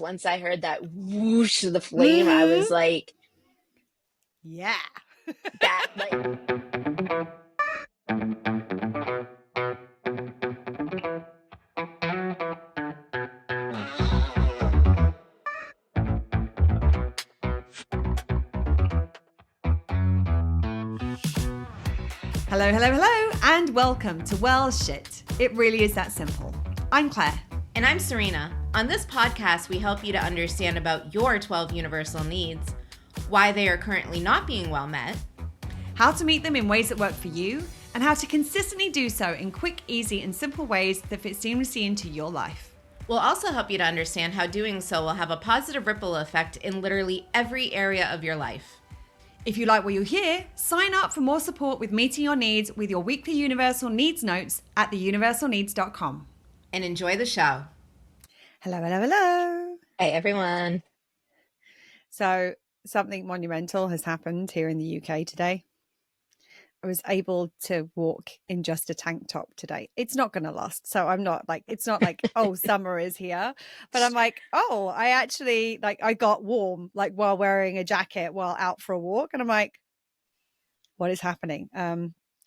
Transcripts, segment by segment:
Once I heard that whoosh of the flame, I Mhm. was like, Yeah. that, like, Hello, hello, hello, and welcome to Well Shit. It really is that simple. I'm Claire. And I'm Serena. On this podcast, we help you to understand about your 12 universal needs, why they are currently not being well met, How to meet them in ways that work for you, and how to consistently do so in quick, easy, and simple ways that fit seamlessly into your life. we'll also help you to understand how doing so will have a positive ripple effect in literally every area of your life. If you like what you hear, sign up for more support with meeting your needs with your weekly Universal Needs notes at theuniversalneeds.com. And enjoy the show. Hello, hello, hello. hey, everyone. So, something monumental has happened here in the UK today. I was able to walk in just a tank top today. It's not going to last. So I'm not like, it's not like, oh, summer is here. But I'm like, oh, I actually, like, I got warm, like, while wearing a jacket while out for a walk. And I'm like, what is happening?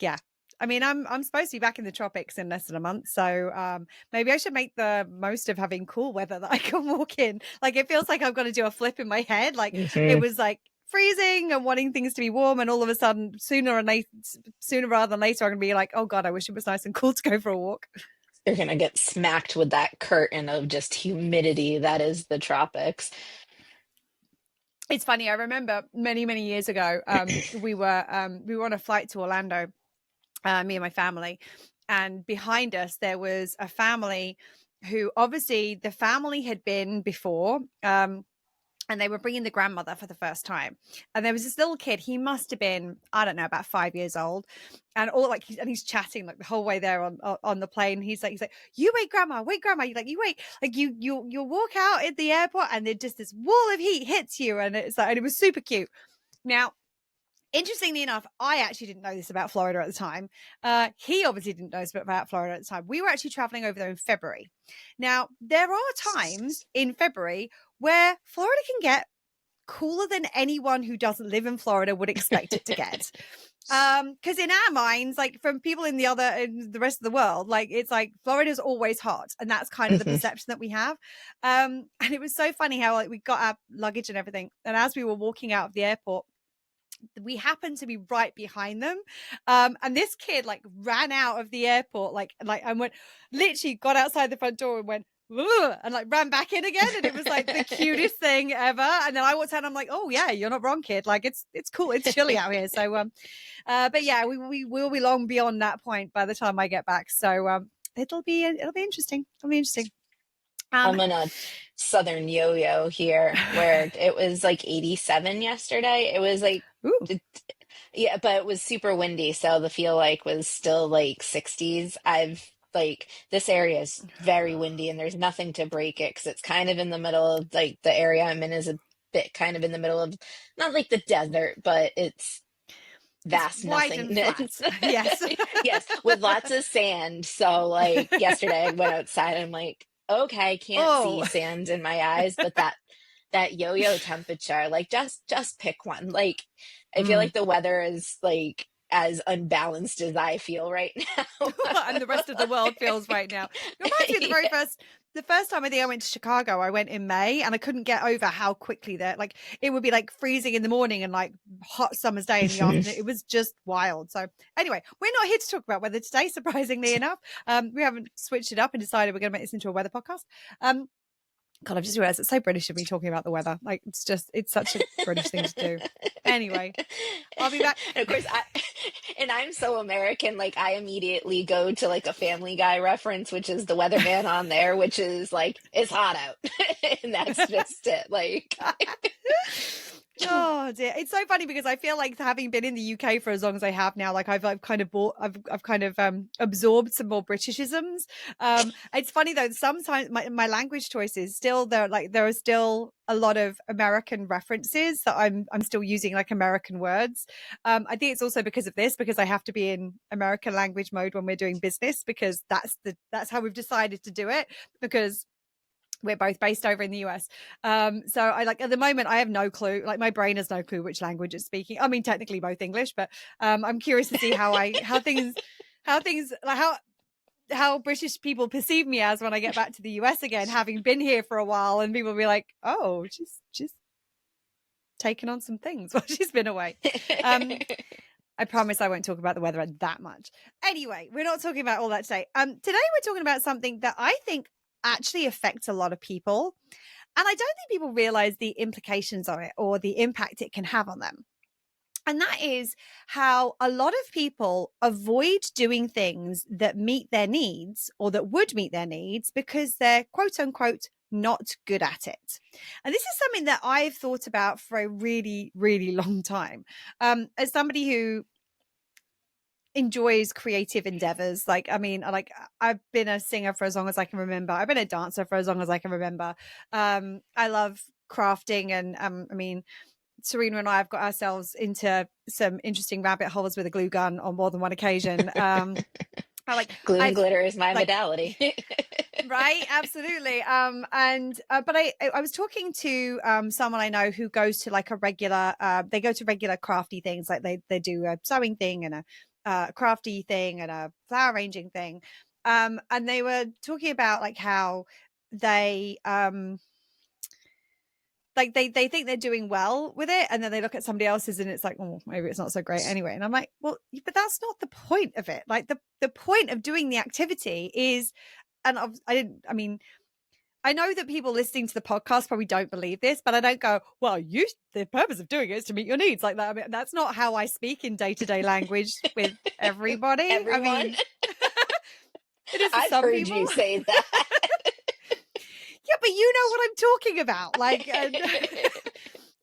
Yeah. I mean, I'm supposed to be back in the tropics in less than a month. So maybe I should make the most of having cool weather that I can walk in. Like, it feels like I've got to do a flip in my head. Like, it was like, freezing and wanting things to be warm, and all of a sudden sooner rather than later I'm gonna be like, oh god, I wish it was nice and cool to go for a walk. You're going to get smacked with that curtain of just humidity that is the tropics. It's funny, I remember many years ago, we were on a flight to Orlando, me and my family, and behind us there was a family who obviously the family had been before, and they were bringing the grandmother for the first time. And there was this little kid, he must have been, I don't know, about 5 years old. And he's chatting like the whole way there on the plane. He's like, you wait, grandma. You're like, you wait, like you walk out at the airport and then just this wall of heat hits you. And it's like, and it was super cute. Now, interestingly enough, I actually didn't know this about Florida at the time. He obviously didn't know this about Florida at the time. We were actually traveling over there in February. Now, there are times in February where Florida can get cooler than anyone who doesn't live in Florida would expect it to get. Because in our minds, like from people in the rest of the world, like it's like Florida's always hot, and that's kind of the perception that we have. And it was so funny how like we got our luggage and everything, and as we were walking out of the airport, we happened to be right behind them, and this kid like ran out of the airport like and went, literally got outside the front door and went, ugh, and like ran back in again, and it was like the cutest thing ever. And then I walked out and I'm like, oh yeah, you're not wrong, kid, like it's cool, it's chilly out here. So but yeah, we will be long beyond that point by the time I get back. So it'll be interesting. I'm in a southern yo-yo here where it was like 87 yesterday. It was like, Ooh. yeah, but it was super windy. So the feel like was still like 60s. This area is very windy and there's nothing to break it because it's kind of in the middle of like the area I'm in is a bit kind of in the middle of not like the desert, but it's vast wide and nothingness. flat. Yes. Yes, with lots of sand. So like yesterday I went outside and I'm like, okay, can't see Oh. sand in my eyes, but that yo-yo temperature, like just pick one. Like I feel like the weather is like as unbalanced as I feel right now. And the rest of the world feels right now. It reminds me of the first time I think I went to Chicago, I went in May, and I couldn't get over how quickly like it would be like freezing in the morning and like hot summer's day in the afternoon. It was just wild. So anyway, we're not here to talk about weather today, surprisingly enough. We haven't switched it up and decided we're going to make this into a weather podcast. God, I've just realized it's so British of me talking about the weather. Like, it's such a British thing to do. Anyway, I'll be back. And of course, I'm so American, like I immediately go to like a Family Guy reference, which is the weatherman on there, which is like, it's hot out. And that's just it. Like, oh dear, it's so funny because I feel like having been in the UK for as long as I have now, like I've kind of absorbed some more Britishisms. It's funny though, sometimes my language choices still there are still a lot of American references that I'm still using, like American words. I think it's also because of this, because I have to be in American language mode when we're doing business, because that's how we've decided to do it, because We're both based over in the US. So I like at the moment I have no clue. Like my brain has no clue which language it's speaking. I mean, technically both English, but I'm curious to see how things like how British people perceive me as when I get back to the US again, having been here for a while, and people will be like, "Oh, she's taken on some things while she's been away." I promise I won't talk about the weather that much. Anyway, we're not talking about all that today. Today we're talking about something that I think actually affects a lot of people. And I don't think people realize the implications of it or the impact it can have on them. And that is how a lot of people avoid doing things that meet their needs or that would meet their needs because they're quote unquote not good at it. And this is something that I've thought about for a really, really long time. As somebody who enjoys creative endeavors, like I've been a singer for as long as I can remember. I've been a dancer for as long as I can remember. I love crafting, and I mean, Serena and I have got ourselves into some interesting rabbit holes with a glue gun on more than one occasion. Glue and glitter is my modality. Right, absolutely. But I was talking to someone I know who goes to like a regular they go to regular crafty things, like they do a sewing thing and a crafty thing and a flower arranging thing, and they were talking about like how they like they think they're doing well with it, and then they look at somebody else's and it's like, oh, maybe it's not so great anyway. And I'm like, well, but that's not the point of it. Like the point of doing the activity is, and I know that people listening to the podcast probably don't believe this, but I don't go, well, the purpose of doing it is to meet your needs like that. I mean, that's not how I speak in day-to-day language with everybody. Everyone. I mean, it is for I've some heard people. you say that. Yeah, but you know what I'm talking about. Like,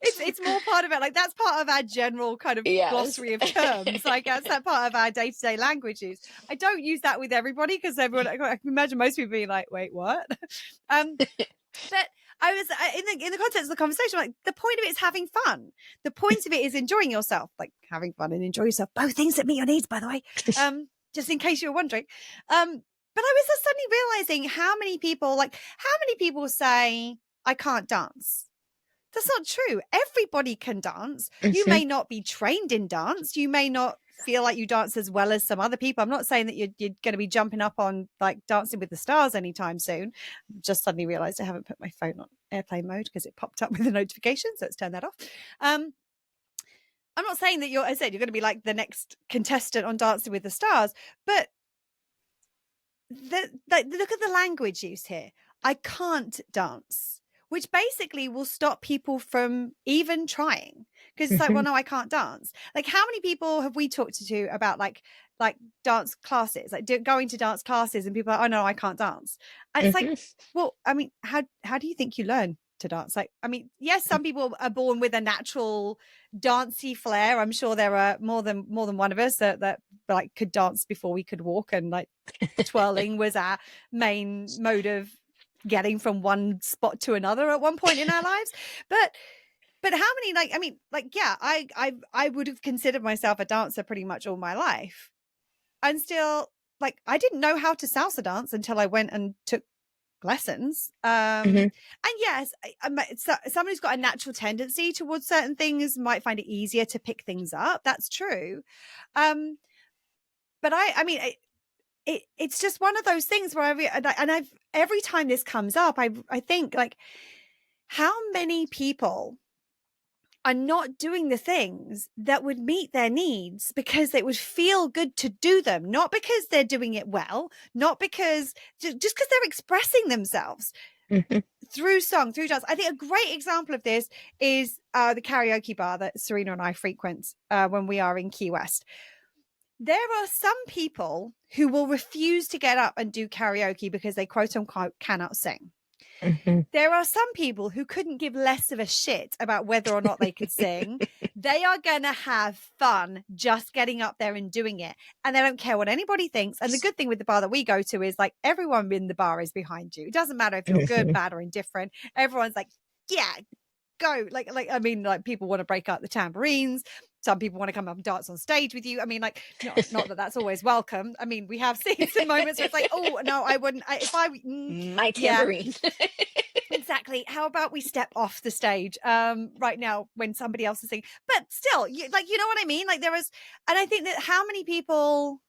it's more part of it. Like, that's part of our general kind of glossary of terms. Like, that's that part of our day-to-day language use. I don't use that with everybody because everyone, I can imagine most people being like, wait, what? But I was in the context of the conversation, like, the point of it is having fun. The point of it is enjoying yourself, like having fun and enjoy yourself. Both things that meet your needs, by the way. Just in case you were wondering. But I was just suddenly realizing how many people say, I can't dance. That's not true. Everybody can dance. Mm-hmm. You may not be trained in dance. You may not feel like you dance as well as some other people. I'm not saying that you're going to be jumping up on like Dancing with the Stars anytime soon. Just suddenly realized I haven't put my phone on airplane mode because it popped up with a notification. So let's turn that off. I'm not saying that you're going to be like the next contestant on Dancing with the Stars, but look at the language used here. I can't dance, which basically will stop people from even trying, because it's like, well, no, I can't dance. Like, how many people have we talked to about like dance classes, like going to dance classes, and people are like, oh no, I can't dance. And it's like, well, I mean, how do you think you learn to dance? Like, I mean, yes, some people are born with a natural dancey flair. I'm sure there are more than one of us that like could dance before we could walk, and like twirling was our main mode of getting from one spot to another at one point in our lives. But how many, I would have considered myself a dancer pretty much all my life, and still, like, I didn't know how to salsa dance until I went and took lessons. And yes, someone who's got a natural tendency towards certain things might find it easier to pick things up. That's true. But it's just one of those things where every time this comes up, I think, like, how many people are not doing the things that would meet their needs because it would feel good to do them, not because they're doing it well, not because just because they're expressing themselves through song, through dance. I think a great example of this is the karaoke bar that Serena and I frequent when we are in Key West. There are some people who will refuse to get up and do karaoke because they quote unquote cannot sing. There are some people who couldn't give less of a shit about whether or not they could sing. They are going to have fun just getting up there and doing it. And they don't care what anybody thinks. And the good thing with the bar that we go to is, like, everyone in the bar is behind you. It doesn't matter if you're good, bad, or indifferent. Everyone's like, yeah, go. Like, I mean, like, people want to break out the tambourines. Some people want to come up and dance on stage with you. I mean, like, not that that's always welcome. I mean, we have seen some moments where it's like, oh, no, I wouldn't. My tambourine. Yeah. exactly. How about we step off the stage right now when somebody else is singing? But still, you know what I mean? Like there was, and I think that how many people,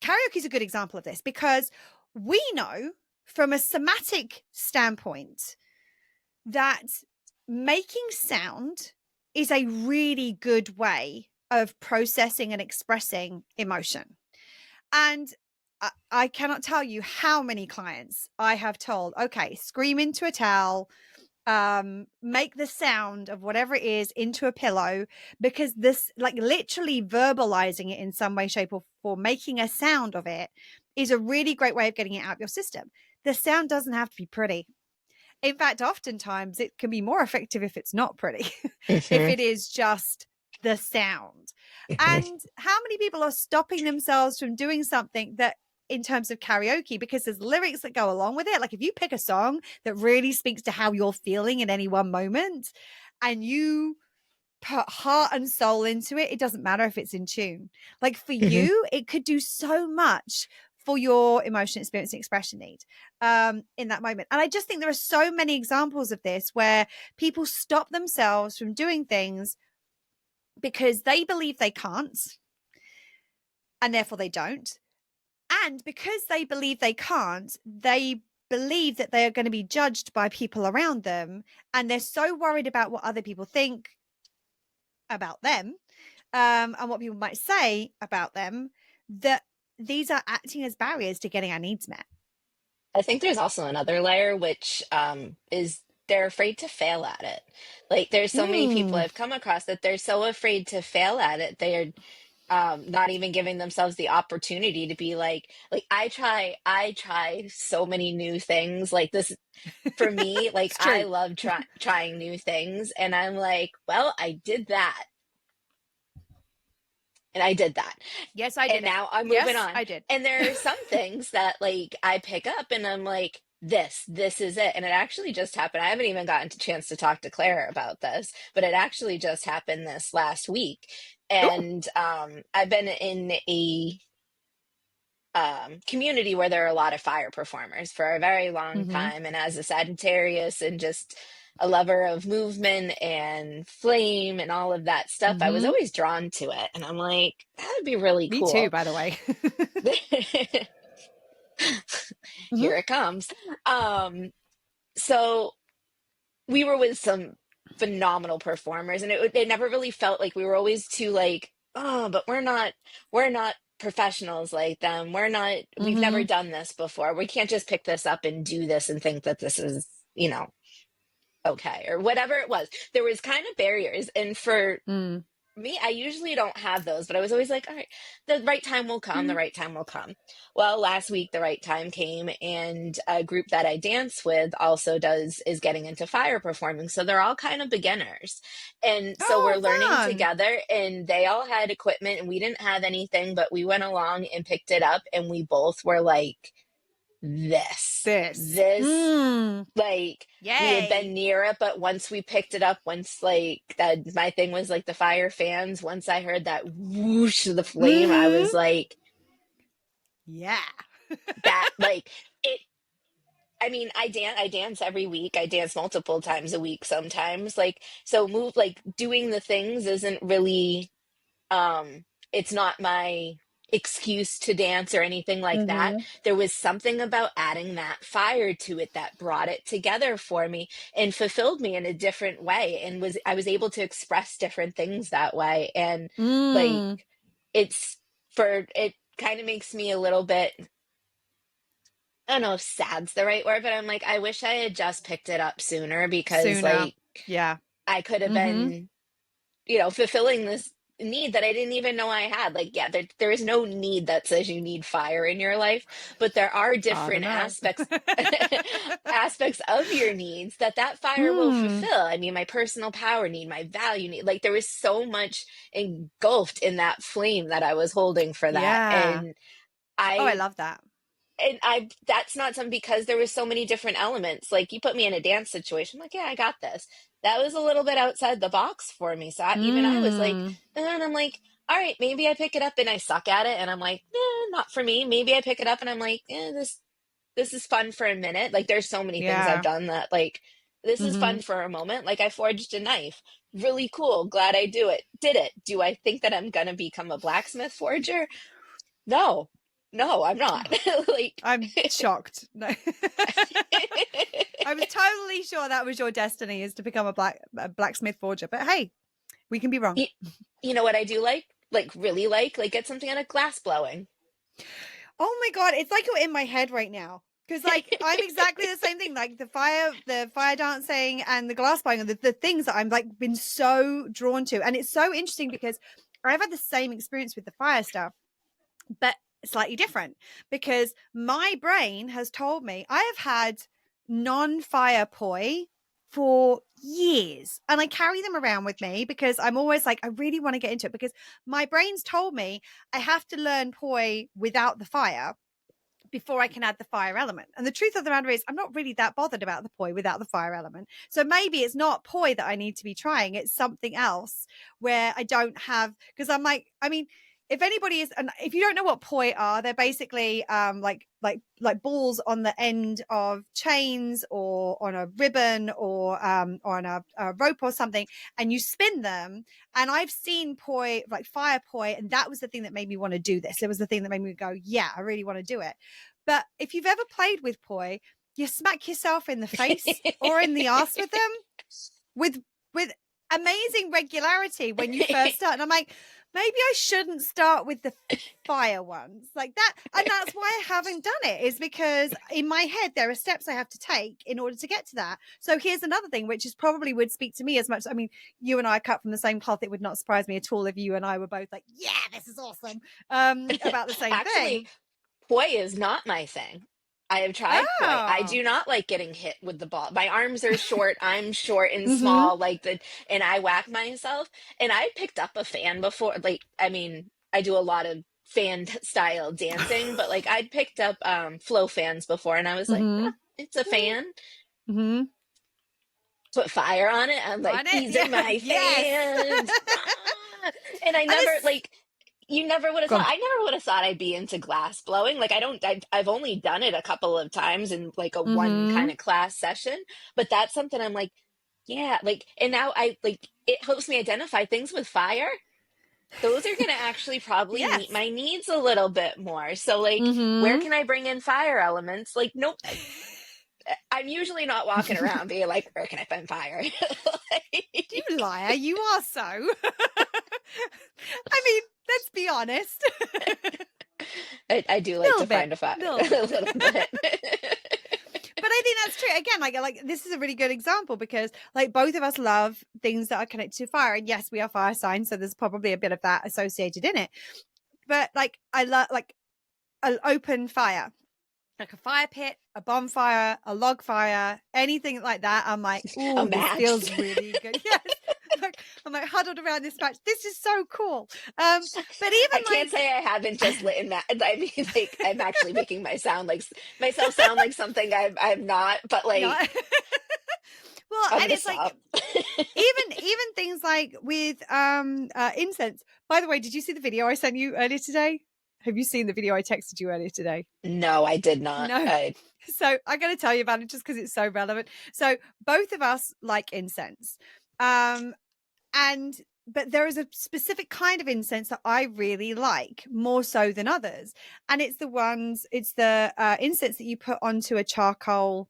karaoke is a good example of this because we know from a somatic standpoint that making sound is a really good way of processing and expressing emotion. And I cannot tell you how many clients I have told, okay, scream into a towel, make the sound of whatever it is into a pillow, because this, like literally verbalizing it in some way, shape, or form, making a sound of it is a really great way of getting it out of your system. The sound doesn't have to be pretty. In fact, oftentimes it can be more effective if it's not pretty, if it is just the sound. And how many people are stopping themselves from doing something that, in terms of karaoke, because there's lyrics that go along with it. Like if you pick a song that really speaks to how you're feeling in any one moment and you put heart and soul into it, it doesn't matter if it's in tune. Like for you, it could do so much for your emotion, experience, and expression need in that moment. And I just think there are so many examples of this where people stop themselves from doing things because they believe they can't, and therefore they don't. And because they believe they can't, they believe that they are going to be judged by people around them. And they're so worried about what other people think about them and what people might say about them that these are acting as barriers to getting our needs met. I think there's also another layer, which is they're afraid to fail at it. Like there's so many people I've come across that they're so afraid to fail at it. They're not even giving themselves the opportunity to be like I try so many new things. Like this for me, like I love trying new things, and I'm like, well, I did that. And I did that. Yes, I did. And now I'm moving on. I did. And there are some things that like I pick up and I'm like, this is it. And it actually just happened. I haven't even gotten a chance to talk to Claire about this, but it actually just happened this last week. And I've been in a community where there are a lot of fire performers for a very long time. And as a Sagittarius and just a lover of movement and flame and all of that stuff, I was always drawn to it. And I'm like, that would be really cool. Me too, by the way. Here it comes. So we were with some phenomenal performers, and it never really felt like we were always too like, oh, but we're not professionals like them. We've never done this before. We can't just pick this up and do this and think that this is, okay, or whatever it was. There was kind of barriers. And for me, I usually don't have those, but I was always like, all right, the right time will come, the right time will come. Well, last week, the right time came, and a group that I dance with also is getting into fire performing. So they're all kind of beginners. And so we're learning together, and they all had equipment and we didn't have anything, but we went along and picked it up, and we both were like, this like yay. We had been near it, but once we picked it up, like that, my thing was like the fire fans, once I heard that whoosh of the flame, I was like, yeah. that like it. I mean, I dance every week. I dance multiple times a week sometimes, like, so doing the things isn't really it's not my excuse to dance or anything like that. There was something about adding that fire to it that brought it together for me and fulfilled me in a different way, and I was able to express different things that way. And like it kind of makes me a little bit, I don't know if sad's the right word, but I'm like, I wish I had just picked it up sooner, because like I could have been fulfilling this need that I didn't even know I had. Like, yeah, there is no need that says you need fire in your life, but there are different aspects of your needs that fire will fulfill. I mean, my personal power need, my value need, like there was so much engulfed in that flame that I was holding for that. And I love that. And that's not something, because there was so many different elements. Like you put me in a dance situation, I'm like, yeah, I got this. That was a little bit outside the box for me. So I was like, and I'm like, all right, maybe I pick it up and I suck at it. And I'm like, not for me. Maybe I pick it up and I'm like, this this is fun for a minute. Like there's so many things I've Yeah. done that like this is Mm-hmm. fun for a moment. Like I forged a knife. Really cool. Glad I did it. Do I think that I'm gonna become a blacksmith forger? No. No, I'm not. Like I'm shocked. No. I was totally sure that was your destiny, is to become a blacksmith forger. But hey, we can be wrong. you, you know what I do like really like get something out of glass blowing. Oh my God, it's like you're in my head right now. Because like I'm exactly the same thing, like the fire dancing and the glass blowing, and the things that I'm like been so drawn to. And it's so interesting because I've had the same experience with the fire stuff, but slightly different, because my brain has told me I have had non-fire poi for years, and I carry them around with me because I'm always like, I really want to get into it, because my brain's told me I have to learn poi without the fire before I can add the fire element. And the truth of the matter is, I'm not really that bothered about the poi without the fire element. So maybe it's not poi that I need to be trying. It's something else where I don't have, because I'm like, I mean, if anybody is, and if you don't know what poi are, they're basically like balls on the end of chains or on a ribbon or on a rope or something, and you spin them. And I've seen poi, like fire poi, and that was the thing that made me want to do this. It was the thing that made me go, yeah, I really want to do it. But if you've ever played with poi, you smack yourself in the face or in the ass with them with amazing regularity when you first start. And I'm like, maybe I shouldn't start with the fire ones like that. And that's why I haven't done it, is because in my head, there are steps I have to take in order to get to that. So here's another thing, which is probably would speak to me as much. I mean, you and I are cut from the same cloth. It would not surprise me at all if you and I were both like, yeah, this is awesome. About the same Actually, thing. poi is not my thing. I have tried poi. I Oh. do not like getting hit with the ball. My arms are short. I'm short and Mm-hmm. small, and I whack myself. And I picked up a fan before. Like, I mean, I do a lot of fan style dancing, but like I'd picked up flow fans before, and I was like, Mm-hmm. "Ah, it's a fan. Mm-hmm. Put fire on it." I'm like, On it. these are Yeah. my Yes. fans. Ah! And I And never it's like you never would have thought gone. I never would have thought I'd be into glass blowing. Like I don't I've only done it a couple of times in like a one Mm-hmm. kind of class session, but that's something I'm like, yeah, like and now I like it helps me identify things with fire. Those are going to actually probably meet Yes. my needs a little bit more. So like where Mm-hmm. can I bring in fire elements? Like nope, I'm usually not walking around being like where can I find fire? You Like, liar, you are so. I mean, let's be honest. I do A like little to bit. find a fire Little a bit. little bit. But I think that's true. Again, like this is a really good example, because like both of us love things that are connected to fire. And yes, we are fire signs, so there's probably a bit of that associated in it. But like I love like an open fire, like a fire pit, a bonfire, a log fire, anything like that. I'm like, A oh, this match. feels really good. Yes. I'm like huddled around this match. This is so cool. But I even can't like say I haven't just lit in that. I mean, like I'm actually making myself sound like something I'm not. But no. like Well, I'm and gonna it's like stop. even things like with incense. By the way, did you see the video I sent you earlier today? Have you seen the video I texted you earlier today? No, I did not. No. So I'm going to tell you about it just because it's so relevant. So both of us like incense. And but there is a specific kind of incense that I really like more so than others. And it's the incense that you put onto a charcoal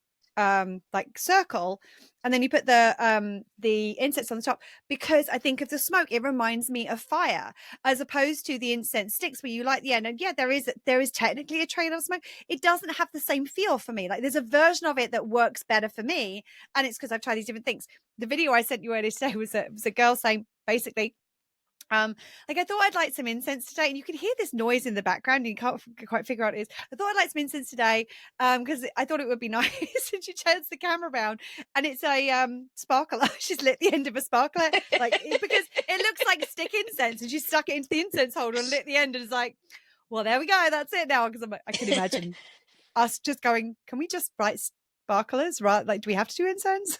like circle, and then you put the incense on the top, because I think of the smoke, it reminds me of fire, as opposed to the incense sticks where you light the end, and yeah, there is technically a trail of smoke. It doesn't have the same feel for me. Like there's a version of it that works better for me, and it's because I've tried these different things. The video I sent you earlier today was a girl saying basically, like I thought I'd light some incense today, and you can hear this noise in the background and you can't quite figure out what it is. I thought I'd light some incense today because I thought it would be nice. And she turns the camera around and it's a sparkler. She's lit the end of a sparkler, like because it looks like stick incense, and she stuck it into the incense holder and lit the end, and is like, well, there we go, that's it now. Because I can imagine us just going, can we just light sparklers, right? Like, do we have to do incense?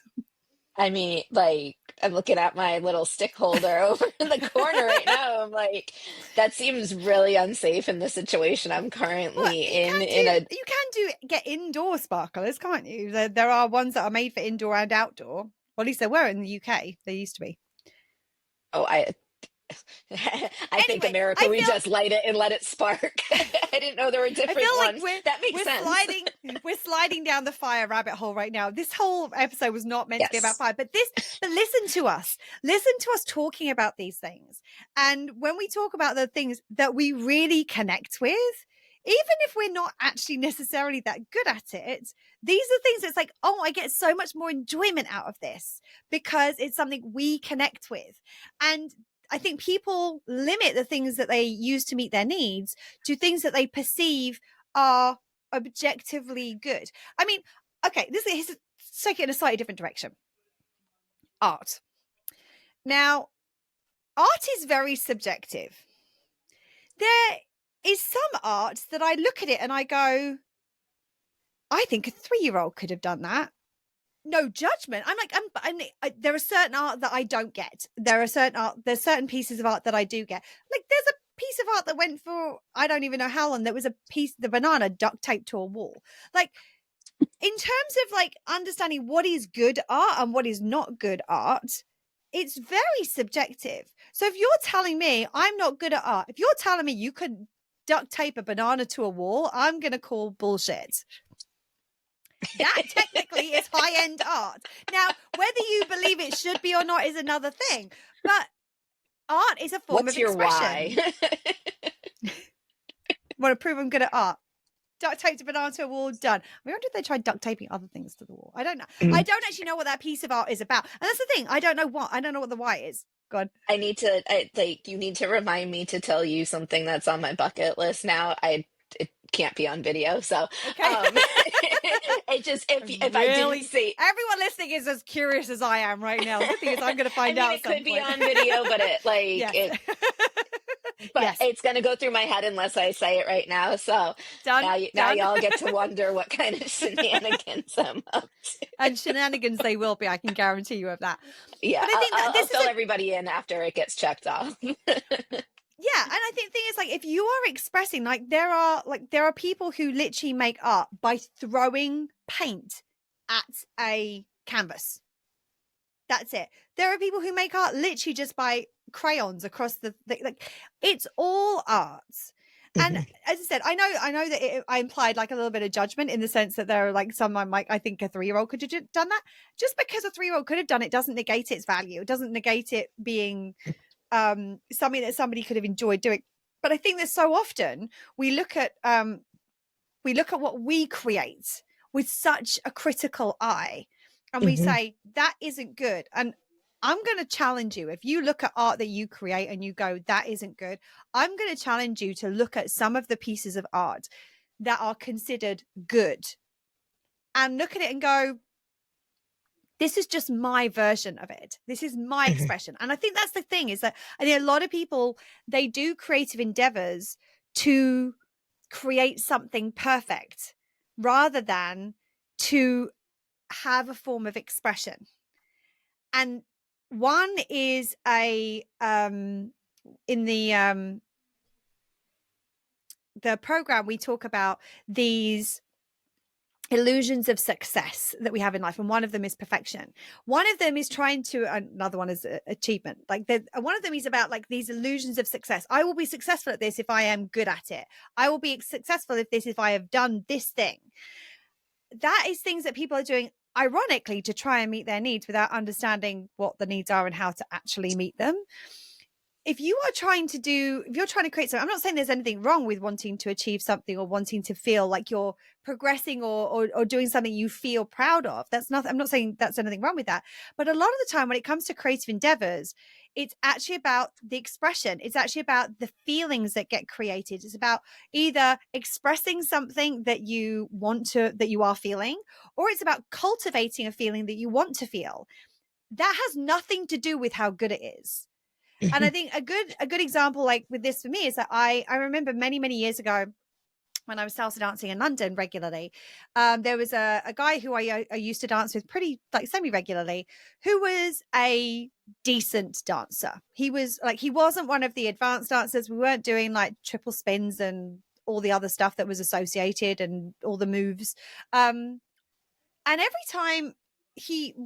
I mean, like, I'm looking at my little stick holder over in the corner right now. I'm like, that seems really unsafe in the situation I'm Well, currently in you can do get indoor sparklers, can't you? There are ones that are made for indoor and outdoor. Well, at least there were in the UK. They used to be. oh, I think Anyway, America, we just light it and let it spark. I didn't know there were I different feel like ones. That makes sense. we're sliding down the fire rabbit hole right now. This whole episode was not meant to be about Yes. fire, but listen to us. Listen to us talking about these things. And when we talk about the things that we really connect with, even if we're not actually necessarily that good at it, these are things that's like, oh, I get so much more enjoyment out of this because it's something we connect with. And I think people limit the things that they use to meet their needs to things that they perceive are objectively good. I mean, okay, let's take it in a slightly different direction. Art. Now, art is very subjective. There is some art that I look at it and I go, I think a 3-year-old could have done that. No judgment. I'm like, there are certain art that I don't get. There's certain pieces of art that I do get. Like there's a piece of art that went for, I don't even know how long. There was the banana duct taped to a wall. Like in terms of like understanding what is good art and what is not good art, it's very subjective. So if you're telling me I'm not good at art, if you're telling me you could duct tape a banana to a wall, I'm going to call bullshit. That technically is high-end art. Now, whether you believe it should be or not is another thing. But art is a form What's of your expression. why? Want to prove I'm good at art? Duct taped a banana to a wall, done. I wonder if they tried duct taping other things to the wall. I don't know. I don't actually know what that piece of art is about. And that's the thing. I don't know what the why is. Go on. You need to remind me to tell you something that's on my bucket list now. It can't be on video, so Okay. it just if I didn't see, everyone listening is as curious as I am right now. The thing is, I'm going to find out. It could be on video, but it's going to go through my head unless I say it right now. So done. Now y'all get to wonder what kind of shenanigans I'm up to. And shenanigans they will be. I can guarantee you of that. Yeah, but I think I'll fill everybody in after it gets checked off. Yeah, and I think the thing is like if you are expressing there are people who literally make art by throwing paint at a canvas. That's it. There are people who make art literally just by crayons across the like it's all arts. And as I said, I know that I implied like a little bit of judgment in the sense that there are like some like I think a 3-year-old could have done that. Just because a 3-year-old could have done it doesn't negate its value. It doesn't negate it being something that somebody could have enjoyed doing. But I think that so often we look at what we create with such a critical eye and we say that isn't good. And I'm going to challenge you. If you look at art that you create and you go, that isn't good, I'm going to challenge you to look at some of the pieces of art that are considered good and look at it and go, this is just my version of it. This is my expression. And I think that's the thing is that I think a lot of people, they do creative endeavors to create something perfect rather than to have a form of expression. And one is in the program, we talk about these illusions of success that we have in life, and one of them is perfection. One of them is another one is achievement. Like one of them is about like these illusions of success. I will be successful at this if I am good at it. I will be successful if I have done this thing. That is things that people are doing ironically to try and meet their needs without understanding what the needs are and how to actually meet them. If you're trying to create something, I'm not saying there's anything wrong with wanting to achieve something or wanting to feel like you're progressing or doing something you feel proud of. I'm not saying that's anything wrong with that. But a lot of the time when it comes to creative endeavors, it's actually about the expression. It's actually about the feelings that get created. It's about either expressing something that you are feeling, or it's about cultivating a feeling that you want to feel. That has nothing to do with how good it is. And I think a good example like with this for me is that I remember many, many years ago, when I was salsa dancing in London regularly, there was a guy who I used to dance with pretty like semi-regularly, who was a decent dancer. He was like, he wasn't one of the advanced dancers. We weren't doing like triple spins and all the other stuff that was associated and all the moves. And every time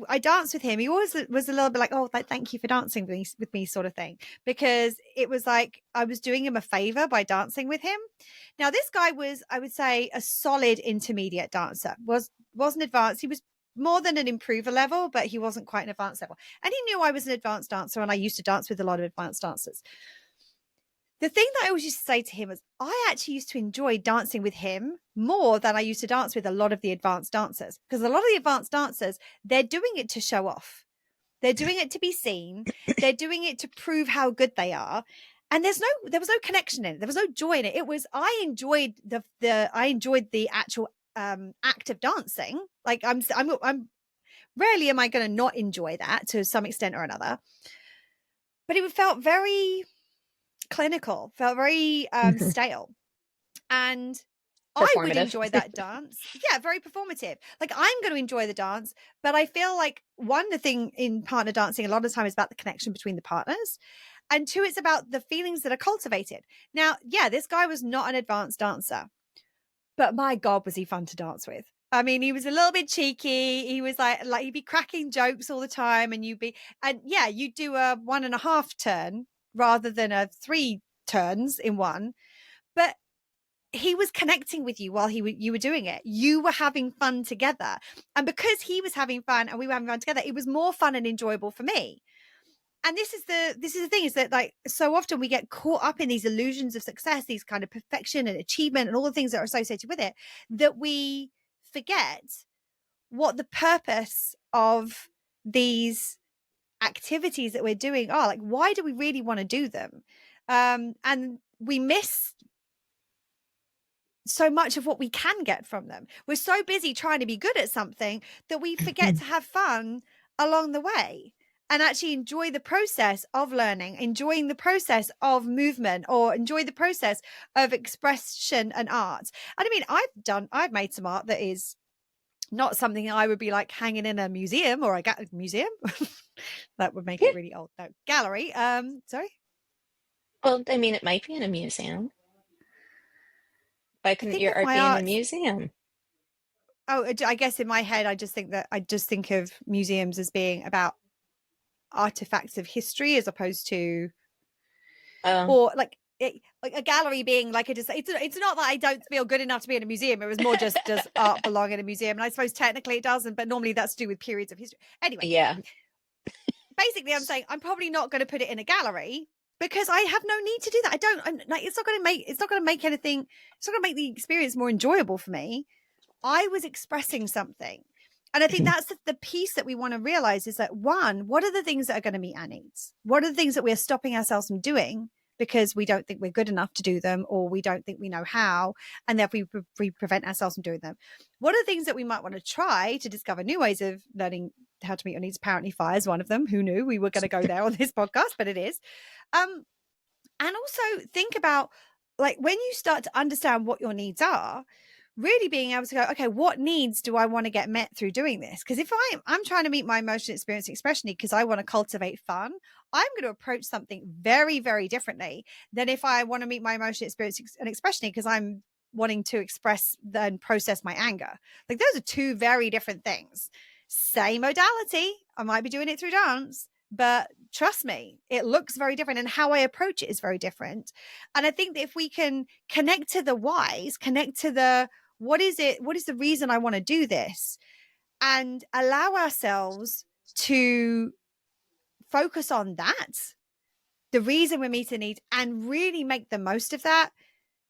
I danced with him, he always was a little bit like, oh, thank you for dancing with me sort of thing, because it was like I was doing him a favor by dancing with him. Now, this guy was, I would say, a solid intermediate dancer. Wasn't advanced. He was more than an improver level, but he wasn't quite an advanced level. And he knew I was an advanced dancer, and I used to dance with a lot of advanced dancers. The thing that I always used to say to him was, I actually used to enjoy dancing with him more than I used to dance with a lot of the advanced dancers, because a lot of the advanced dancers, they're doing it to show off. They're doing it to be seen. They're doing it to prove how good they are. And there was no connection in it. There was no joy in it. It was, I enjoyed the actual act of dancing. Like I'm rarely am I going to not enjoy that to some extent or another. But it felt very clinical, felt very stale. And I would enjoy that dance. Yeah, very performative. Like, I'm going to enjoy the dance, but I feel like, one, the thing in partner dancing a lot of the time is about the connection between the partners. And two, it's about the feelings that are cultivated. Now, yeah, this guy was not an advanced dancer, but my God, was he fun to dance with. I mean, he was a little bit cheeky. He was like he'd be cracking jokes all the time, and you do a 1.5 turn rather than a 3 turns in one. But he was connecting with you while you were doing it. You were having fun together. And because he was having fun and we were having fun together, it was more fun and enjoyable for me. And this is the thing, is that, like, so often we get caught up in these illusions of success, these kind of perfection and achievement and all the things that are associated with it, that we forget what the purpose of these activities that we're doing are. Like, why do we really want to do them? And we miss so much of what we can get from them. We're so busy trying to be good at something that we forget to have fun along the way and actually enjoy the process of learning, enjoying the process of movement, or enjoy the process of expression and art. And I mean, I've made some art that is not something I would be like hanging in a museum or a museum. That would make it really old. No, gallery. Sorry. Well, I mean, it might be in a museum. Why couldn't your art be in a museum? Oh, I guess in my head, I just think of museums as being about artifacts of history, as opposed to, or like a gallery being like it's not that I don't feel good enough to be in a museum. It was more just, does art belong in a museum? And I suppose technically it doesn't, but normally that's to do with periods of history. Anyway, yeah. Basically, I'm saying I'm probably not going to put it in a gallery, because I have no need to do that. It's not going to make anything. It's not going to make the experience more enjoyable for me. I was expressing something. And I think that's the piece that we want to realize, is that, one, what are the things that are going to meet our needs? What are the things that we're stopping ourselves from doing because we don't think we're good enough to do them, or we don't think we know how, and therefore we prevent ourselves from doing them? What are the things that we might want to try to discover new ways of learning how to meet your needs? Apparently fire is one of them. Who knew we were going to go there on this podcast, but it is. And also think about, like, when you start to understand what your needs are, really being able to go, okay, what needs do I want to get met through doing this? Because if I'm trying to meet my emotional experience expression need because I want to cultivate fun, I'm going to approach something very, very differently than if I want to meet my emotional experience and expression need because I'm wanting to express and process my anger. Like, those are two very different things. Same modality. I might be doing it through dance, but trust me, it looks very different, and how I approach it is very different. And I think that if we can connect to the whys, connect to the, what is the reason I want to do this, and allow ourselves to focus on that, the reason we're meeting needs, and really make the most of that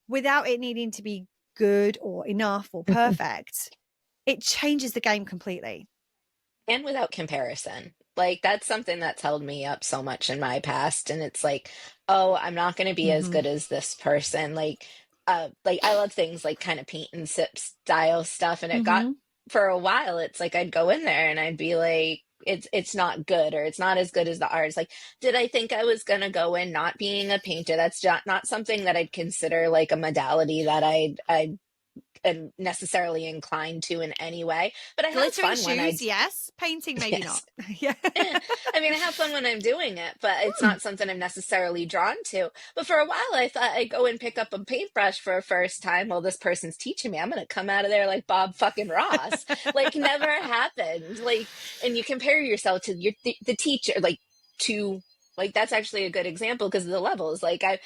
without it needing to be good or enough or perfect, it changes the game completely. And without comparison. Like, that's something that's held me up so much in my past. And it's like, oh, I'm not going to be as good as this person. Like I love things like kind of paint and sip style stuff. And it got, for a while, it's like I'd go in there and I'd be like, it's not good, or it's not as good as the art. It's like, did I think I was going to go in not being a painter? That's not something that I'd consider like a modality that I'd am necessarily inclined to in any way. But I have Glittering fun when I shoes, yes. Painting, maybe not. yes. Yeah. I mean, I have fun when I'm doing it, but it's not something I'm necessarily drawn to. But for a while, I thought I'd go and pick up a paintbrush for a first time. Well, this person's teaching me. I'm going to come out of there like Bob fucking Ross. Like, never happened. Like, and you compare yourself to the teacher, like, to, like, that's actually a good example because of the levels. Like, I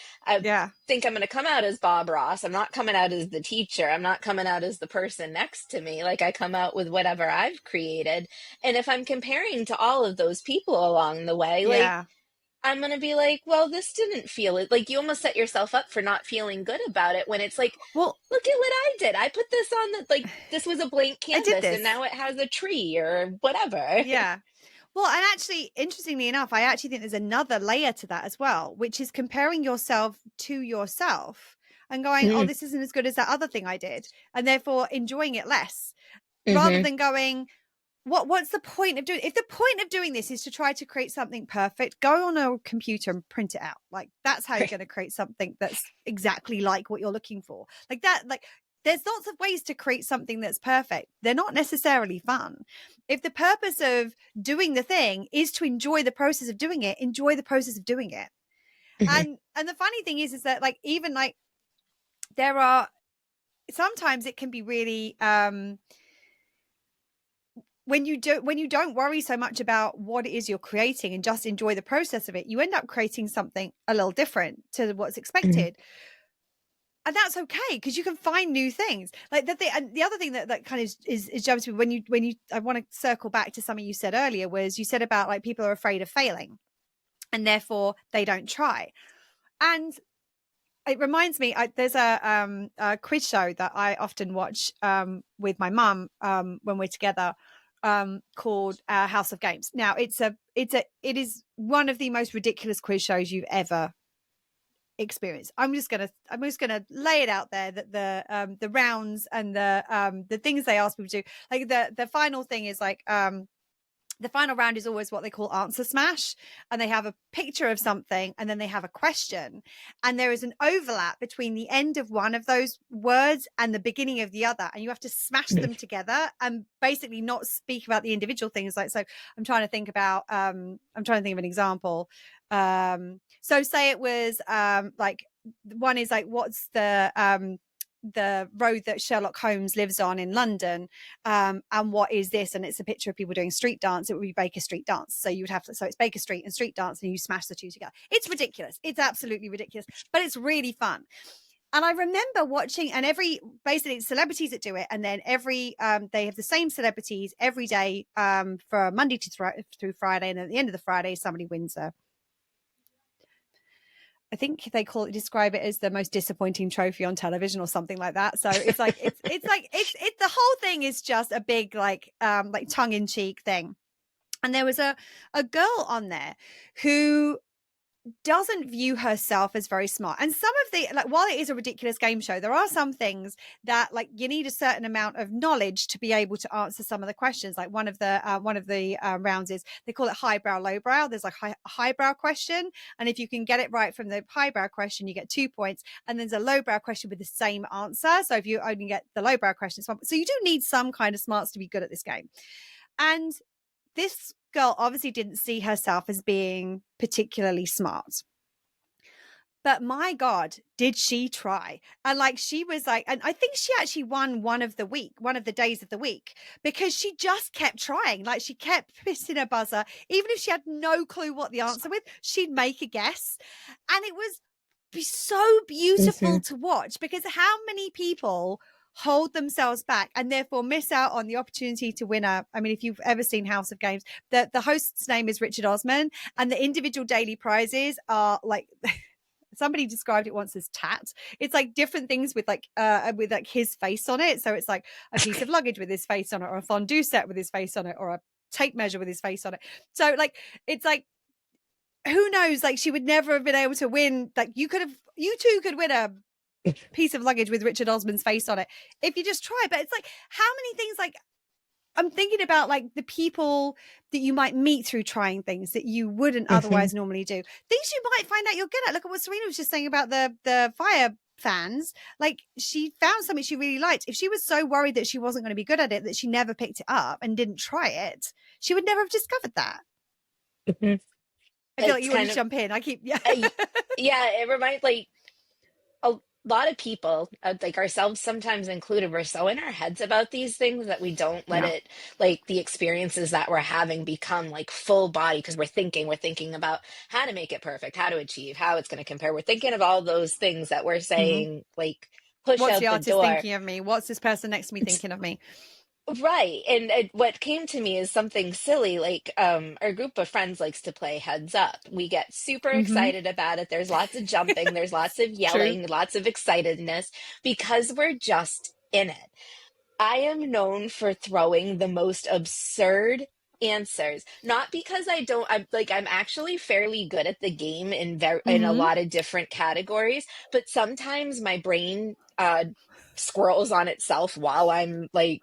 Yeah. think I'm going to come out as Bob Ross. I'm not coming out as the teacher. I'm not coming out as the person next to me. Like, I come out with whatever I've created. And if I'm comparing to all of those people along the way, like, Yeah. I'm going to be like, well, this didn't feel it. Like, you almost set yourself up for not feeling good about it when it's like, Well, look at what I did. I put this on like, this was a blank I did canvas and this. now it has a tree or whatever. Yeah. Well, and actually, interestingly enough, I actually think there's another layer to that as well, which is comparing yourself to yourself and going, oh, Mm-hmm. this isn't as good as that other thing I did, and therefore enjoying it less, rather Mm-hmm. than going, what's the point of doing, if the point of doing this is to try to create something perfect, go on a computer and print it out. Like, that's how you're going to create something that's exactly like what you're looking for. Like that, like, there's lots of ways to create something that's perfect. They're not necessarily fun. If the purpose of doing the thing is to enjoy the process of doing it, enjoy the process of doing it. Mm-hmm. And the funny thing is that, like, even like, there are sometimes it can be really when you don't worry so much about what it is you're creating and just enjoy the process of it, you end up creating something a little different to what's expected. And that's okay, because you can find new things. Like the thing, and the other thing that kind of is jumps to me when you I want to circle back to something you said earlier, was you said about, like, people are afraid of failing and therefore they don't try. And it reminds me, there's a quiz show that I often watch with my mum when we're together, called House of Games. Now, it is one of the most ridiculous quiz shows you've ever experienced. I'm just gonna lay it out there that the rounds and the things they ask people to do, like the final thing is like the final round is always what they call answer smash, and they have a picture of something and then they have a question, and there is an overlap between the end of one of those words and the beginning of the other, and you have to smash them together and basically not speak about the individual things. Like, so I'm trying to think of an example. So say it was like, one is like, what's the road that Sherlock Holmes lives on in London, and what is this? And it's a picture of people doing street dance. It would be Baker Street dance. So you would have to, so it's Baker Street and street dance, and you smash the two together. It's ridiculous. It's absolutely ridiculous, but it's really fun. And I remember watching, and basically it's celebrities that do it, and then they have the same celebrities every day for Monday through Friday, and at the end of the Friday somebody wins I think they describe it as the most disappointing trophy on television or something like that. So it's like, it's the whole thing is just a big, like tongue in cheek thing. And there was a girl on there who doesn't view herself as very smart. And some of the, like, while it is a ridiculous game show, there are some things that, like, you need a certain amount of knowledge to be able to answer some of the questions. Like one of the rounds is, they call it highbrow, lowbrow. There's like a highbrow question, and if you can get it right from the highbrow question, you get 2 points. And there's a lowbrow question with the same answer. So if you only get the lowbrow question, it's 1 point. So you do need some kind of smarts to be good at this game. And this girl obviously didn't see herself as being particularly smart. But my God, did she try? And like, she was like, and I think she actually won one of the days of the week, because she just kept trying. Like, she kept pissing her buzzer. Even if she had no clue what the answer was, she'd make a guess. And it was so beautiful to watch, because how many people hold themselves back and therefore miss out on the opportunity to win I mean, if you've ever seen House of Games, the host's name is Richard Osman, and the individual daily prizes are like somebody described it once as tat. It's like different things with like his face on it. So it's like a piece of luggage with his face on it, or a fondue set with his face on it, or a tape measure with his face on it. So like, it's like, who knows, like, she would never have been able to win. Like, you two could win a piece of luggage with Richard Osman's face on it if you just try. But it's like, how many things, like, I'm thinking about like the people that you might meet through trying things that you wouldn't otherwise normally do, things you might find out you're good at. Look at what Serena was just saying about the fire fans, like she found something she really liked. If she was so worried that she wasn't going to be good at it, that she never picked it up and didn't try it, she would never have discovered that. Mhm. I feel like It's you want kind to of, jump in. I keep, yeah. yeah, it reminds like a lot of people, like ourselves sometimes included, we're so in our heads about these things that we don't let Yeah. it, like the experiences that we're having become like full body because we're thinking about how to make it perfect, how to achieve, how it's going to compare. We're thinking of all those things that we're Mm-hmm. saying, like push What's the out the artist door. thinking of me? What's this person next to me thinking of me? Right. And what came to me is something silly. Like, our group of friends likes to play Heads Up. We get super Mm-hmm. excited about it. There's lots of jumping, there's lots of True. yelling, lots of excitedness because we're just in it. I am known for throwing the most absurd answers. Not because I'm actually fairly good at the game in a Mm-hmm. lot of different categories, but sometimes my brain squirrels on itself while I'm like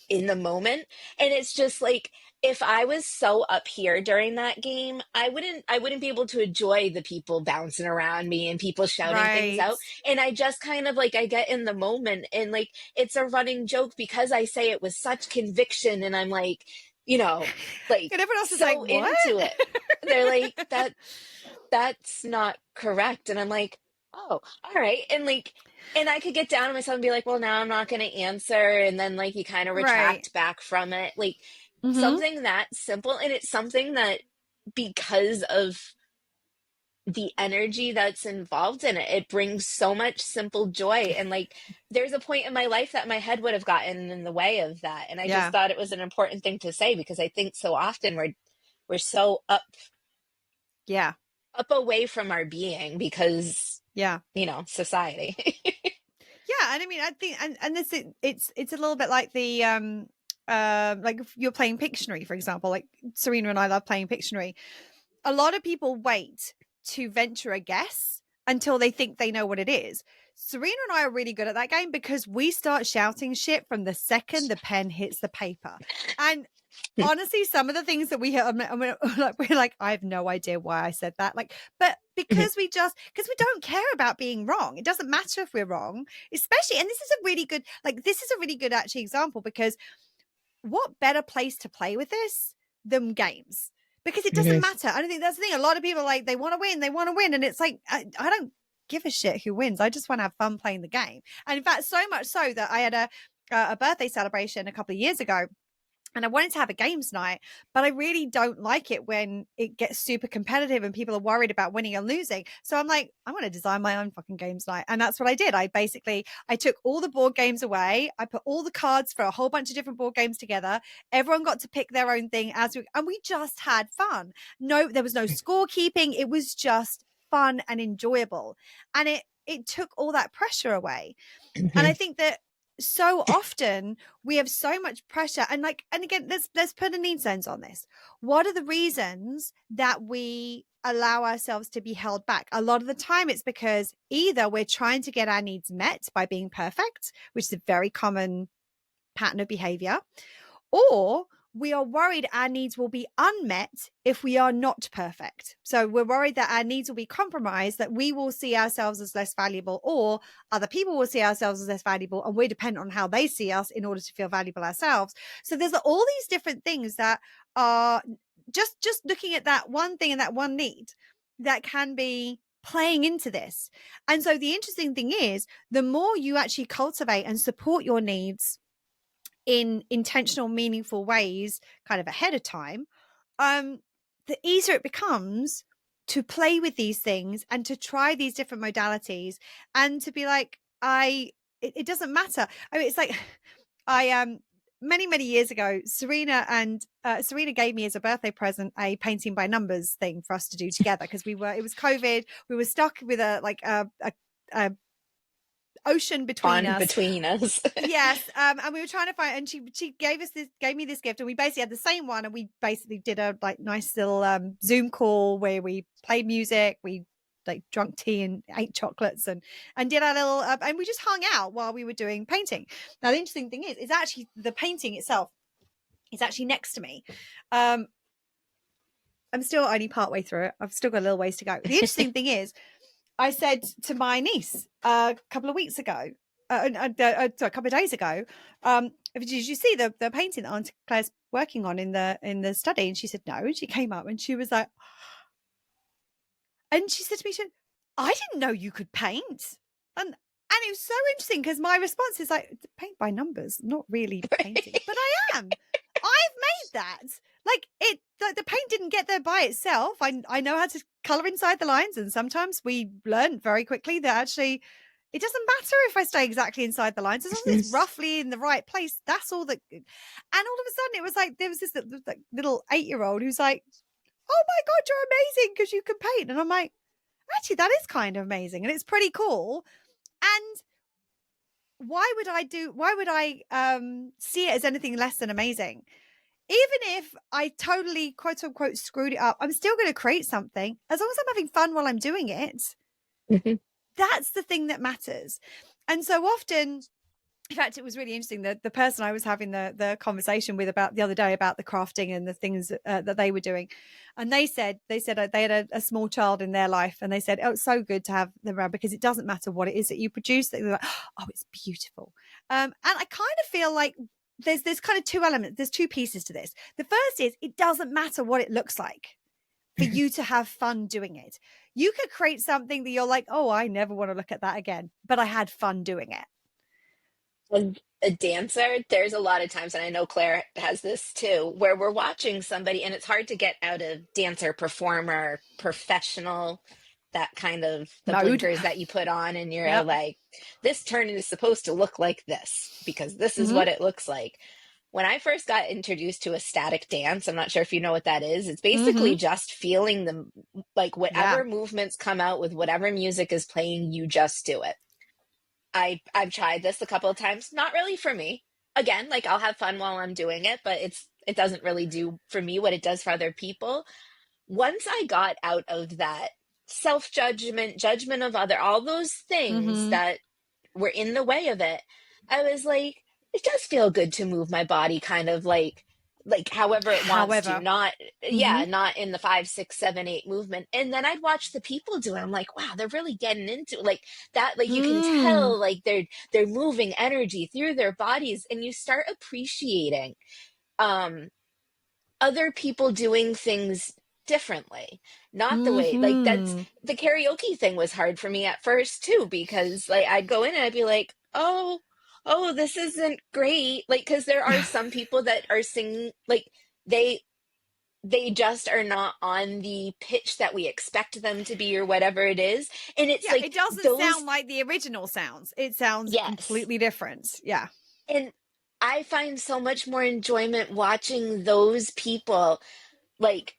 in the moment, and it's just like if I was so up here during that game, I wouldn't be able to enjoy the people bouncing around me and people shouting things Right. out. And I just kind of like I get in the moment, and like it's a running joke because I say it with such conviction, and I'm like, you know, like And everyone else is like, so what? into it. They're like, that's not correct. And I'm like, oh, all right. And like, and I could get down on myself and be like, well, now I'm not going to answer. And then like you kind of Right. retract back from it. Like Mm-hmm. something that simple. And it's something that because of the energy that's involved in it, it brings so much simple joy. And like, there's a point in my life that my head would have gotten in the way of that. And I just Yeah. thought it was an important thing to say because I think so often we're so Yeah. up away from our being because Yeah. society. Yeah, and I mean, I think, and this it's a little bit like the like if you're playing Pictionary, for example. Like Serena and I love playing Pictionary. A lot of people wait to venture a guess until they think they know what it is. Serena and I are really good at that game because we start shouting shit from the second the pen hits the paper, and honestly, some of the things that we hear, we're like, I have no idea why I said that. Like, but because we don't care about being wrong. It doesn't matter if we're wrong, especially. And this is a really good, actually example because what better place to play with this than games? Because it doesn't Mhm. matter. I don't think that's the thing. A lot of people are like, they want to win. And it's like, I don't give a shit who wins. I just want to have fun playing the game. And in fact, so much so that I had a birthday celebration a couple of years ago and I wanted to have a games night, but I really don't like it when it gets super competitive and people are worried about winning and losing. So I'm like, I'm going to design my own fucking games night. And that's what I did. I took all the board games away. I put all the cards for a whole bunch of different board games together. Everyone got to pick their own thing and we just had fun. No, there was no scorekeeping. It was just fun and enjoyable. And it took all that pressure away. And I Mhm. think that so often we have so much pressure and again, let's put a needs lens on this. What are the reasons that we allow ourselves to be held back? A lot of the time it's because either we're trying to get our needs met by being perfect, which is a very common pattern of behavior, or we are worried our needs will be unmet if we are not perfect. So we're worried that our needs will be compromised, that we will see ourselves as less valuable, or other people will see ourselves as less valuable, and we're dependent on how they see us in order to feel valuable ourselves. So there's all these different things that are just looking at that one thing and that one need that can be playing into this. And so the interesting thing is, the more you actually cultivate and support your needs in intentional, meaningful ways, kind of ahead of time, the easier it becomes to play with these things and to try these different modalities and to be like, it doesn't matter. I mean, it's like, many years ago, Serena gave me as a birthday present a painting by numbers thing for us to do together because it was COVID. We were stuck with a ocean between Bond us. between us. Yes, and we were trying to find, and she gave me this gift, and we basically had the same one, and we basically did a like nice little Zoom call where we played music, we like drunk tea and ate chocolates, and did our little and we just hung out while we were doing painting. Now the interesting thing is actually the painting itself is actually next to me. I'm still only part way through it. I've still got a little ways to go. The interesting thing is, I said to my niece a couple of weeks ago, a couple of days ago, did you see the painting that Aunt Claire's working on in the study? And she said no. And she came up and she was like, and she said to me, she said, I didn't know you could paint. And it was so interesting because my response is like, paint by numbers, not really painting. But I am. I've made that. Like the paint didn't get there by itself. I know how to color inside the lines, and sometimes we learn very quickly that actually it doesn't matter if I stay exactly inside the lines as long as it's roughly in the right place. That's all that. And all of a sudden, it was like there was this little 8-year-old who's like, "Oh my God, you're amazing because you can paint," and I'm like, actually, that is kind of amazing, and it's pretty cool. And why would I see it as anything less than amazing? Even if I totally quote unquote screwed it up, I'm still going to create something as long as I'm having fun while I'm doing it. Mm-hmm. That's the thing that matters. And so often, in fact, it was really interesting that the person I was having the conversation with about the other day about the crafting and the things that they were doing, and they said they had a small child in their life, and they said, oh, it's so good to have them around because it doesn't matter what it is that you produce. They're like, oh, it's beautiful. And I kind of feel like there's kind of two elements. There's two pieces to this. The first is it doesn't matter what it looks like for you to have fun doing it. You could create something that you're like, oh, I never want to look at that again, but I had fun doing it. A dancer, there's a lot of times, and I know Claire has this too, where we're watching somebody and it's hard to get out of dancer, performer, professional, that kind of the Mode. blinkers that you put on, and you're Yep. like, this turn is supposed to look like this because this is what it looks like. When I first got introduced to a static dance, I'm not sure if you know what that is. It's basically just feeling them, like whatever movements come out with whatever music is playing, you just do it. I've tried this a couple of times. Not really for me. Again, like I'll have fun while I'm doing it, but it doesn't really do for me what it does for other people. Once I got out of that self-judgment, judgment of other, all those things that were in the way of it, I was like, it does feel good to move my body kind of like however it wants to, not not in the 5, 6, 7, 8 movement. And then I'd watch the people do it. I'm like, wow, they're really getting into it. Like that, like you can tell like they're moving energy through their bodies, and you start appreciating other people doing things differently, not the way like that's the karaoke thing was hard for me at first too, because like I'd go in and I'd be like, oh, this isn't great. Like, because there are some people that are singing, like, they just are not on the pitch that we expect them to be or whatever it is. And it's like, it doesn't sound like the original sounds. It sounds completely different. Yeah. And I find so much more enjoyment watching those people, like,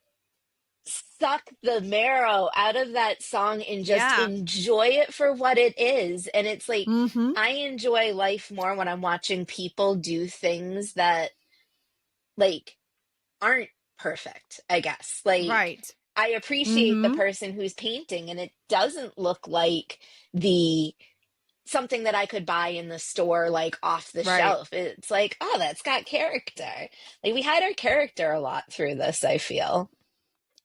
suck the marrow out of that song and just enjoy it for what it is. And it's like I enjoy life more when I'm watching people do things that like aren't perfect, I guess. Like I appreciate the person who's painting and it doesn't look like something that I could buy in the store, like off the shelf. It's like, oh, that's got character. Like we had our character a lot through this, I feel.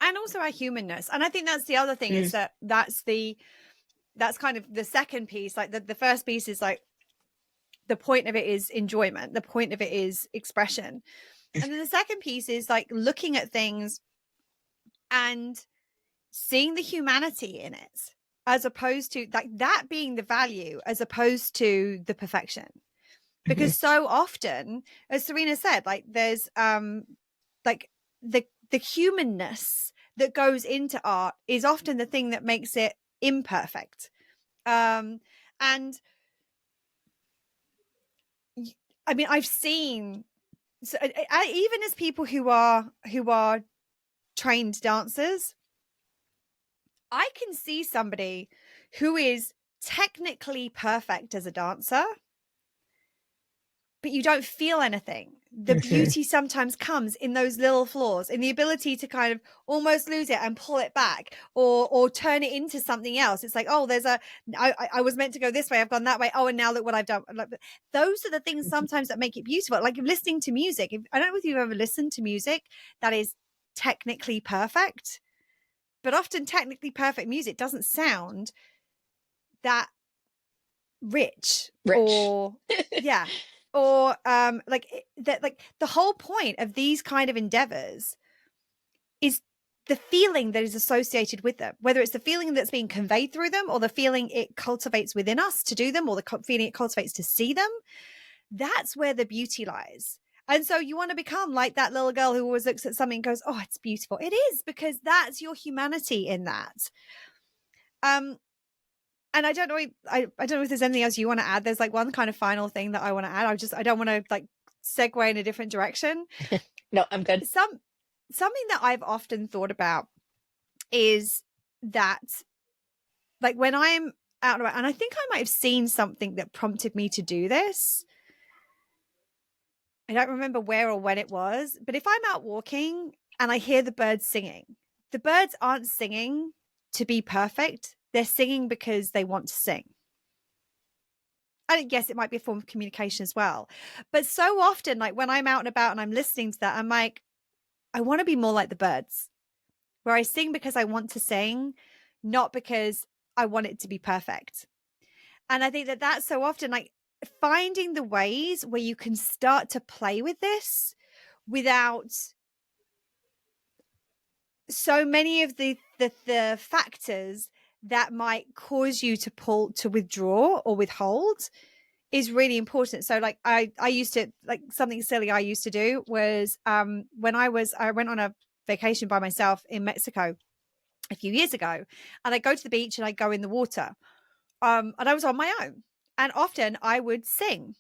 And also our humanness. And I think that's the other thing is that's kind of the second piece. Like the first piece is like the point of it is enjoyment. The point of it is expression. And then the second piece is like looking at things and seeing the humanity in it, as opposed to like that being the value as opposed to the perfection. Because so often, as Serena said, like there's like the humanness that goes into art is often the thing that makes it imperfect. And I mean, I've seen, so even as people who are trained dancers, I can see somebody who is technically perfect as a dancer, but you don't feel anything. The beauty sometimes comes in those little flaws, in the ability to kind of almost lose it and pull it back or turn it into something else. It's like, oh, I was meant to go this way. I've gone that way. Oh, and now look what I've done. Those are the things sometimes that make it beautiful. Like listening to music. I don't know if you've ever listened to music that is technically perfect, but often technically perfect music doesn't sound that rich. Rich. Yeah, or that, like, the whole point of these kind of endeavors is the feeling that is associated with them, whether it's the feeling that's being conveyed through them, or the feeling it cultivates within us to do them, or the feeling it cultivates to see them. That's where the beauty lies. And so you want to become like that little girl who always looks at something and goes, oh, it's beautiful. It is, because that's your humanity in that. And I don't know if there's anything else you want to add. There's like one kind of final thing that I want to add. I don't want to like segue in a different direction. No, I'm good. Something that I've often thought about is that, like, when I'm out and about, and I think I might have seen something that prompted me to do this. I don't remember where or when it was, but if I'm out walking and I hear the birds singing, the birds aren't singing to be perfect. They're singing because they want to sing. And yes, it might be a form of communication as well. But so often, like when I'm out and about and I'm listening to that, I'm like, I want to be more like the birds, where I sing because I want to sing, not because I want it to be perfect. And I think that that's so often, like, finding the ways where you can start to play with this without so many of the factors that might cause you to withdraw or withhold is really important. So like I used to, like, something silly I used to do was when I went on a vacation by myself in Mexico a few years ago, and I go to the beach and I go in the water, and I was on my own, and often I would sing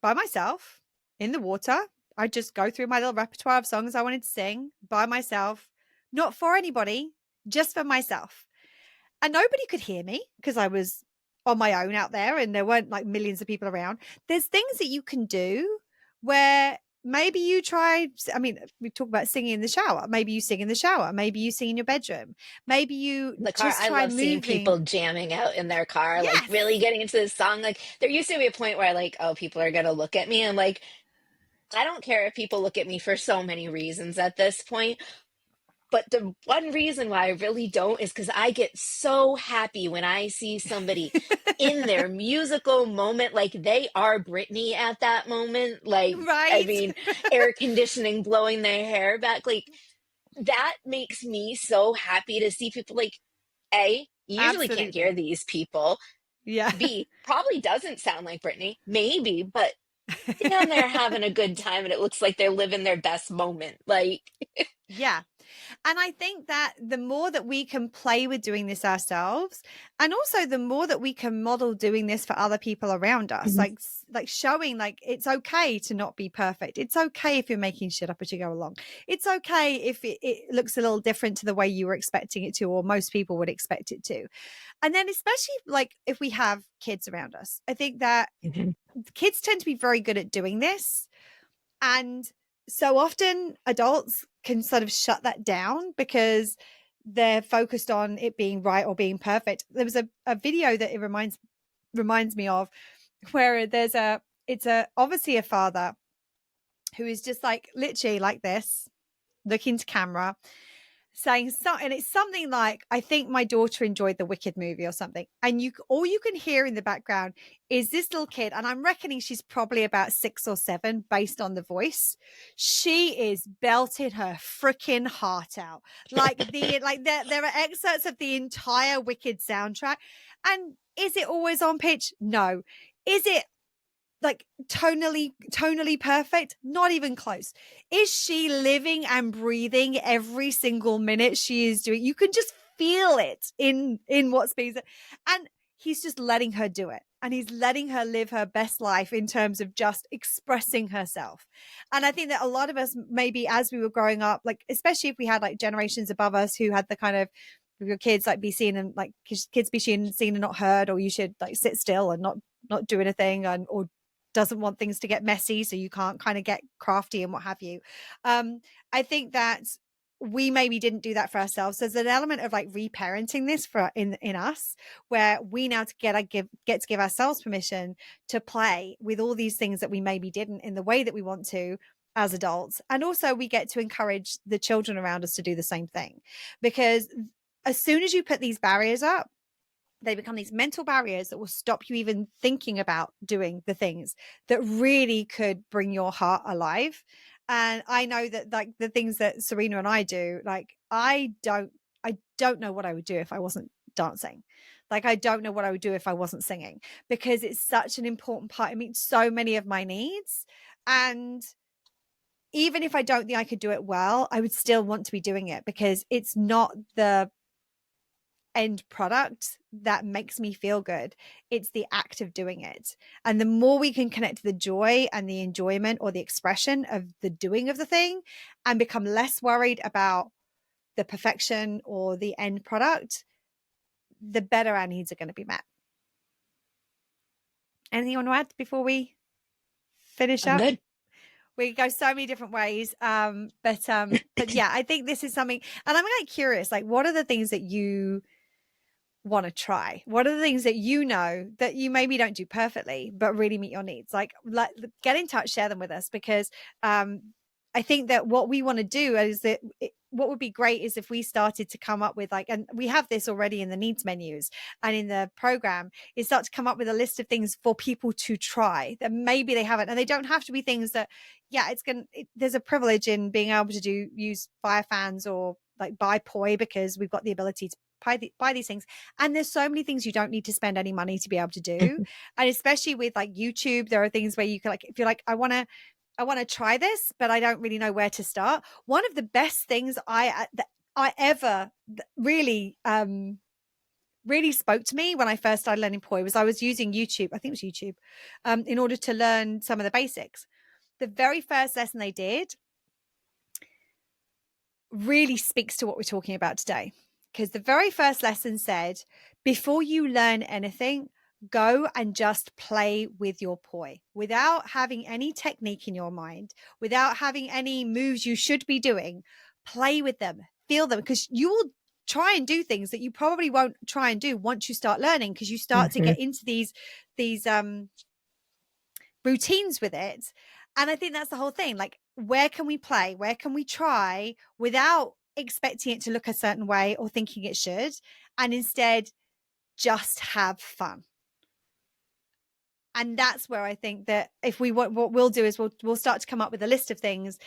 by myself in the water. I'd just go through my little repertoire of songs I wanted to sing by myself, not for anybody, just for myself. And nobody could hear me because I was on my own out there and there weren't like millions of people around. There's things that you can do where maybe you try. I mean, we talk about singing in the shower. Maybe you sing in the shower. Maybe you sing in your bedroom. Maybe you The car. just I try love seeing moving. people jamming out in their car, like Yes. really getting into this song. Like there used to be a point where like, oh, people are gonna look at me. I'm like, I don't care if people look at me for so many reasons at this point. But the one reason why I really don't is because I get so happy when I see somebody in their musical moment, like they are Britney at that moment. Like, I Right. mean, air conditioning blowing their hair back. Like, that makes me so happy to see people like, A, you usually can't hear Absolutely. these people. Yeah. B, probably doesn't sound like Britney. Maybe, but damn, they're having a good time and it looks like they're living their best moment. Like, Yeah. And I think that the more that we can play with doing this ourselves, and also the more that we can model doing this for other people around us, Mhm. like showing like it's okay to not be perfect. It's okay if you're making shit up as you go along. It's okay if it looks a little different to the way you were expecting it to, or most people would expect it to. And then especially like if we have kids around us, I think that Mhm. kids tend to be very good at doing this. And so often adults can sort of shut that down because they're focused on it being right or being perfect. There was a video that it reminds me of where it's obviously a father who is just like literally like this, looking to camera, saying something, and it's something like, I think my daughter enjoyed the Wicked movie or something. And all you can hear in the background is this little kid, and I'm reckoning she's probably about 6 or 7 based on the voice. She is belted her freaking heart out. There are excerpts of the entire Wicked soundtrack. And is it always on pitch? No. Is it like tonally perfect? Not even close. Is she living and breathing every single minute she is doing? You can just feel it in what's being said. And he's just letting her do it, and he's letting her live her best life in terms of just expressing herself. And I think that a lot of us, maybe as we were growing up, like especially if we had like generations above us who had the kind of, your kids like be seen and like kids be seen and not heard, or you should like sit still and not do anything, and or doesn't want things to get messy, so you can't kind of get crafty and what have you. I think that we maybe didn't do that for ourselves. There's an element of like reparenting this for in us, where we now get to give ourselves permission to play with all these things that we maybe didn't in the way that we want to as adults. And also we get to encourage the children around us to do the same thing, because as soon as you put these barriers up, they become these mental barriers that will stop you even thinking about doing the things that really could bring your heart alive. And I know that like the things that Serena and I do, like I don't know what I would do if I wasn't dancing. Like I don't know what I would do if I wasn't singing, because it's such an important part. It meets so many of my needs. And even if I don't think I could do it well, I would still want to be doing it, because it's not the end product that makes me feel good. It's the act of doing it. And the more we can connect to the joy and the enjoyment or the expression of the doing of the thing, and become less worried about the perfection or the end product, the better our needs are going to be met. Anything you want to add before we finish I'm up? good. We go so many different ways. But yeah, I think this is something, and I'm like curious, like what are the things that you want to try? What are the things that you know that you maybe don't do perfectly but really meet your needs? Like get in touch, share them with us, because I think that what we want to do is that what would be great is if we started to come up with like, and we have this already in the needs menus and in the program, is start to come up with a list of things for people to try that maybe they haven't. And they don't have to be things that, yeah, there's a privilege in being able to use fire fans or like buy poi, because we've got the ability to buy these things. And there's so many things you don't need to spend any money to be able to do. And especially with like YouTube, there are things where you can, like, if you're like, I want to try this, but I don't really know where to start. One of the best things I ever really spoke to me when I first started learning poi was I was using YouTube. I think it was YouTube, in order to learn some of the basics. The very first lesson they did really speaks to what we're talking about today. Because the very first lesson said, before you learn anything, go and just play with your poi without having any technique in your mind, without having any moves you should be doing. Play with them, feel them, because you will try and do things that you probably won't try and do once you start learning, because you start to get into these routines with it. And I think that's the whole thing. Like, where can we play? Where can we try without expecting it to look a certain way or thinking it should, and instead just have fun? And that's where I think that if we what we'll do is we'll start to come up with a list of things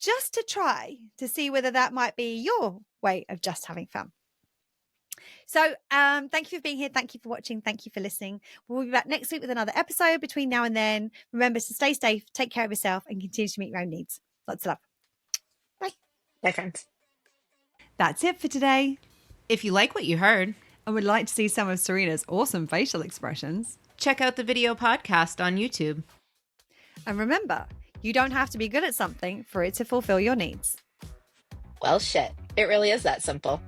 just to try to see whether that might be your way of just having fun. So thank you for being here. Thank you for watching. Thank you for listening. We'll be back next week with another episode. Between now and then, remember to stay safe, take care of yourself, and continue to meet your own needs. Lots of love. Bye. Bye, friends. That's it for today. If you like what you heard and would like to see some of Serena's awesome facial expressions, check out the video podcast on YouTube. And remember, you don't have to be good at something for it to fulfill your needs. Well, shit. It really is that simple.